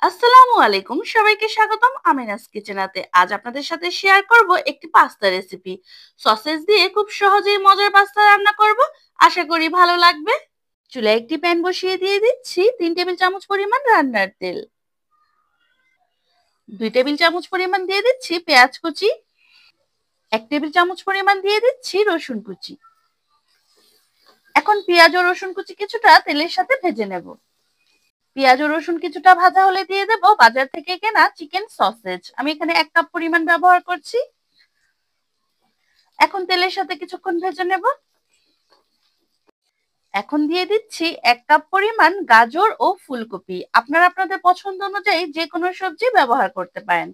আসসালামু আলাইকুম, সবাইকে স্বাগতম আমিনাস কিচেনাতে। আজ আপনাদের সাথে শেয়ার করব একটি পাস্তা রেসিপি। সসেজ দিয়ে খুব সহজেই মজার পাস্তা রান্না করব। আশা করি ভালো লাগবে। চুলায় একটি প্যান বসিয়ে দিয়ে দিচ্ছি 3 টেবিল চামচ পরিমাণ রান্নার তেল। 2 টেবিল চামচ পরিমাণ দিয়ে দিচ্ছি পেঁয়াজ কুচি। 1 টেবিল চামচ পরিমাণ দিয়ে দিচ্ছি রসুন কুচি। এখন পেঁয়াজ ও রসুন কুচি কিছুটা তেলের সাথে ভেজে নেব। পেঁয়াজ ও রসুন কিছুটা ভাজা হলে দিয়ে দেব বাজার থেকে কেনা চিকেন সসেজ। আমি এখানে 1 কাপ পরিমাণ ব্যবহার করছি। এখন তেলের সাথে কিছুক্ষণ ভেজে নেব। এখন দিয়ে দিচ্ছি 1 কাপ পরিমাণ গাজর ও ফুলকপি। আপনারা আপনাদের পছন্দ অনুযায়ী যে কোনো সবজি ব্যবহার করতে পারেন।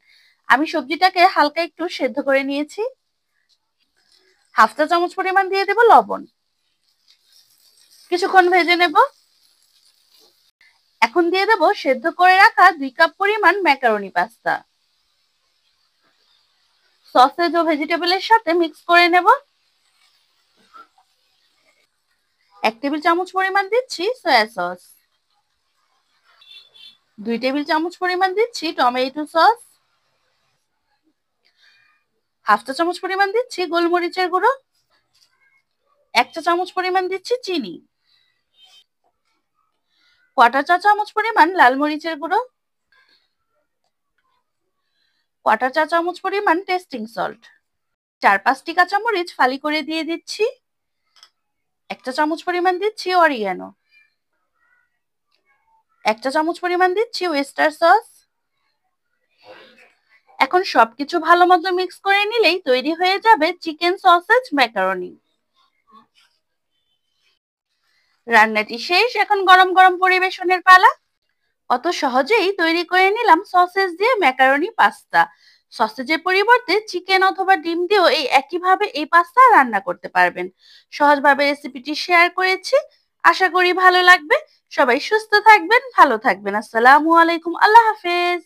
আমি সবজিটাকে হালকা একটু সেদ্ধ করে নিয়েছি। হাফ চা চামচ পরিমাণ দিয়ে দেব লবণ। কিছুক্ষণ ভেজে নেব। এখন দিয়ে দেব সেদ্ধ করে রাখা 2 কাপ পরিমাণ ম্যাকারনি পাস্তা। সসেজ ও ভেজিটেবলের সাথে মিক্স করে নেব। 1 টেবিল চামচ পরিমাণ দিচ্ছি সয়া সস। 2 টেবিল চামচ পরিমাণ দিচ্ছি টমেটো সস। হাফ চা চামচ পরিমাণ দিচ্ছি গোলমরিচের গুঁড়ো। 1 চা চামচ পরিমাণ দিচ্ছি চিনি। 1/4 চা চামচ পরিমাণ লাল মরিচের গুঁড়ো। 1/4 চা চামচ পরিমাণ টেস্টিং সল্ট। 4-5টি কাঁচামরিচ ফালি করে দিয়ে দিচ্ছি। 1 চা চামচ পরিমাণ দিচ্ছি অরিগানো। 1 চা চামচ পরিমাণ দিচ্ছি ওয়েস্টার সস। এখন সবকিছু ভালো মতো মিক্স করে নিলেই তৈরি হয়ে যাবে চিকেন সসেজ ম্যাকারনি। রান্নাটি শেষ, এখন গরম গরম পরিবেশনের পালা। অত সহজেই তৈরি করে নিলাম সসেজ দিয়ে ম্যাকারনি পাস্তা। সসেজের পরিবর্তে চিকেন অথবা ডিম দিয়েও এই একইভাবে এই পাস্তা রান্না করতে পারবেন। সহজভাবে রেসিপিটি শেয়ার করেছি। আশা করি ভালো লাগবে। সবাই সুস্থ থাকবেন, ভালো থাকবেন। আসসালামু আলাইকুম, আল্লাহ হাফেজ।